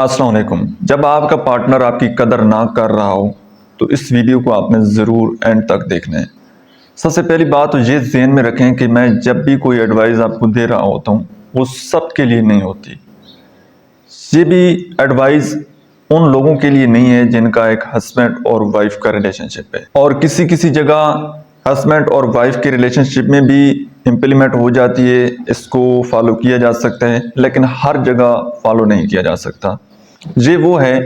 السلام علیکم۔ جب آپ کا پارٹنر آپ کی قدر نہ کر رہا ہو تو اس ویڈیو کو آپ نے ضرور اینڈ تک دیکھنا ہے۔ سب سے پہلی بات تو یہ ذہن میں رکھیں کہ میں جب بھی کوئی ایڈوائز آپ کو دے رہا ہوتا ہوں وہ سب کے لیے نہیں ہوتی۔ یہ بھی ایڈوائز ان لوگوں کے لیے نہیں ہے جن کا ایک ہسبینڈ اور وائف کا ریلیشن شپ ہے، اور کسی جگہ ہسبینڈ اور وائف کے ریلیشن شپ میں بھی امپلیمنٹ ہو جاتی ہے، اس کو فالو کیا جا سکتا ہے، لیکن ہر جگہ فالو نہیں کیا جا سکتا۔ یہ وہ ہے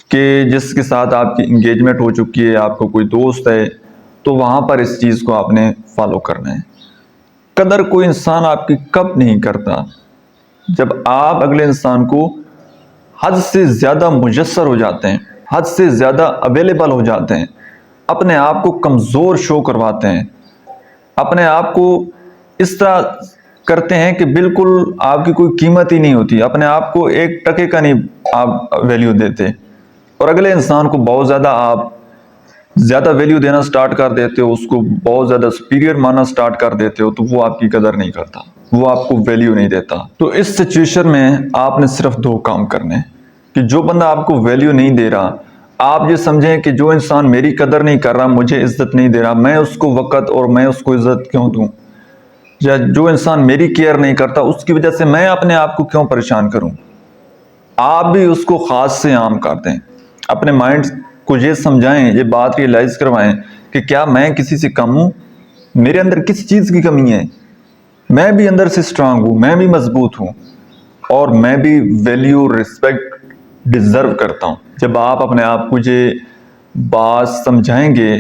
کہ جس کے ساتھ آپ کی انگیجمنٹ ہو چکی ہے، آپ کو کوئی دوست ہے، تو وہاں پر اس چیز کو آپ نے فالو کرنا ہے۔ قدر کوئی انسان آپ کی کب نہیں کرتا؟ جب آپ اگلے انسان کو حد سے زیادہ مجسر ہو جاتے ہیں، حد سے زیادہ اویلیبل ہو جاتے ہیں، اپنے آپ کو کمزور شو کرواتے ہیں، اپنے آپ کو اس طرح کرتے ہیں کہ بالکل آپ کی کوئی قیمت ہی نہیں ہوتی، اپنے آپ کو ایک ٹکے کا نہیں آپ ویلیو دیتے، اور اگلے انسان کو بہت زیادہ ویلیو دینا سٹارٹ کر دیتے ہو، اس کو بہت زیادہ سپیریئر ماننا سٹارٹ کر دیتے ہو، تو وہ آپ کی قدر نہیں کرتا، وہ آپ کو ویلیو نہیں دیتا۔ تو اس سچویشن میں آپ نے صرف دو کام کرنے کہ جو بندہ آپ کو ویلیو نہیں دے رہا، آپ یہ سمجھیں کہ جو انسان میری قدر نہیں کر رہا، مجھے عزت نہیں دے رہا، میں اس کو وقت اور میں اس کو عزت کیوں دوں؟ یا جو انسان میری کیئر نہیں کرتا، اس کی وجہ سے میں اپنے آپ کو کیوں پریشان کروں؟ آپ بھی اس کو خاص سے عام کر دیں، اپنے مائنڈ کو یہ سمجھائیں، یہ بات ریئلائز کروائیں کہ کیا میں کسی سے کم ہوں؟ میرے اندر کس چیز کی کمی ہے؟ میں بھی اندر سے سٹرانگ ہوں، میں بھی مضبوط ہوں، اور میں بھی ویلیو رسپیکٹ ڈیزرو کرتا ہوں۔ جب آپ اپنے آپ کو یہ بات سمجھائیں گے،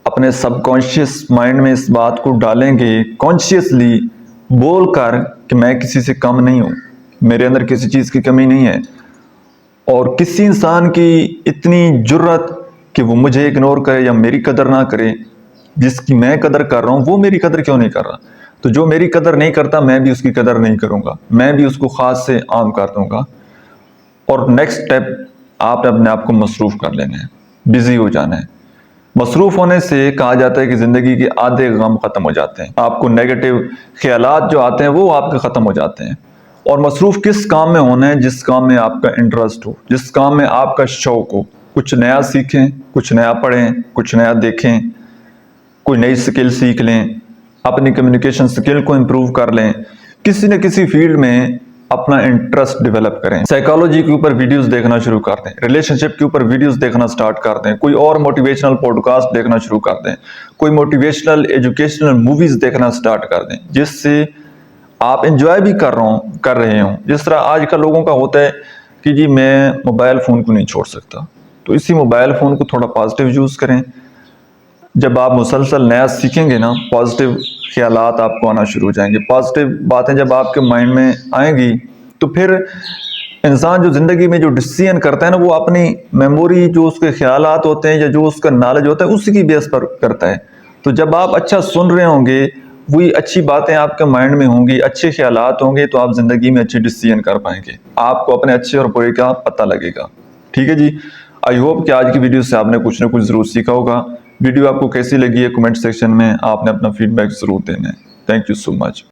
اپنے سب کانشیس مائنڈ میں اس بات کو ڈالیں گے، کانشیسلی بول کر کہ میں کسی سے کم نہیں ہوں، میرے اندر کسی چیز کی کمی نہیں ہے، اور کسی انسان کی اتنی جرت کہ وہ مجھے اگنور کرے یا میری قدر نہ کرے، جس کی میں قدر کر رہا ہوں وہ میری قدر کیوں نہیں کر رہا؟ تو جو میری قدر نہیں کرتا میں بھی اس کی قدر نہیں کروں گا، میں بھی اس کو خاص سے عام کر دوں گا۔ اور نیکسٹ سٹیپ آپ نے اپنے آپ کو مصروف کر لینا ہے، بزی ہو جانا ہے۔ مصروف ہونے سے کہا جاتا ہے کہ زندگی کے آدھے غم ختم ہو جاتے ہیں، آپ کو نیگیٹو خیالات جو آتے ہیں وہ آپ کے ختم ہو جاتے ہیں۔ اور مصروف کس کام میں ہونا ہے؟ جس کام میں آپ کا انٹرسٹ ہو، جس کام میں آپ کا شوق ہو۔ کچھ نیا سیکھیں، کچھ نیا پڑھیں، کچھ نیا دیکھیں، کوئی نئی سکل سیکھ لیں، اپنی کمیونیکیشن سکل کو امپروو کر لیں، کسی نہ کسی فیلڈ میں اپنا انٹرسٹ ڈیولپ کریں۔ سائیکالوجی کے اوپر ویڈیوز دیکھنا شروع کر دیں، ریلیشن شپ کے اوپر ویڈیوز دیکھنا سٹارٹ کر دیں، کوئی اور موٹیویشنل پوڈ کاسٹ دیکھنا شروع کر دیں، کوئی موٹیویشنل ایجوکیشنل موویز دیکھنا سٹارٹ کر دیں، جس سے آپ انجوائے بھی کر رہے ہوں۔ جس طرح آج کل لوگوں کا ہوتا ہے کہ جی میں موبائل فون کو نہیں چھوڑ سکتا، تو اسی موبائل فون کو تھوڑا پازیٹیو یوز کریں۔ جب آپ مسلسل نیا سیکھیں گے نا، پازیٹیو خیالات آپ کو آنا شروع ہو جائیں گے، پازیٹیو باتیں جب آپ کے مائنڈ میں آئیں گی تو پھر انسان جو زندگی میں جو ڈیسیژن کرتا ہے نا، وہ اپنی میموری، جو اس کے خیالات ہوتے ہیں یا جو اس کا نالج ہوتا ہے، اسی کی بیس پر کرتا ہے۔ تو جب آپ اچھا سن رہے ہوں گے، وہی اچھی باتیں آپ کے مائنڈ میں ہوں گی، اچھے خیالات ہوں گے، تو آپ زندگی میں اچھے ڈیسیژن کر پائیں گے، آپ کو اپنے اچھے اور برے کا پتہ لگے گا۔ ٹھیک ہے جی، آئی ہوپ کہ آج کی ویڈیو سے آپ نے کچھ نہ کچھ ضرور سیکھا ہوگا۔ ویڈیو آپ کو کیسی لگی ہے کمنٹ سیکشن میں آپ نے اپنا فیڈ بیک ضرور دینا ہے۔ Thank you so much.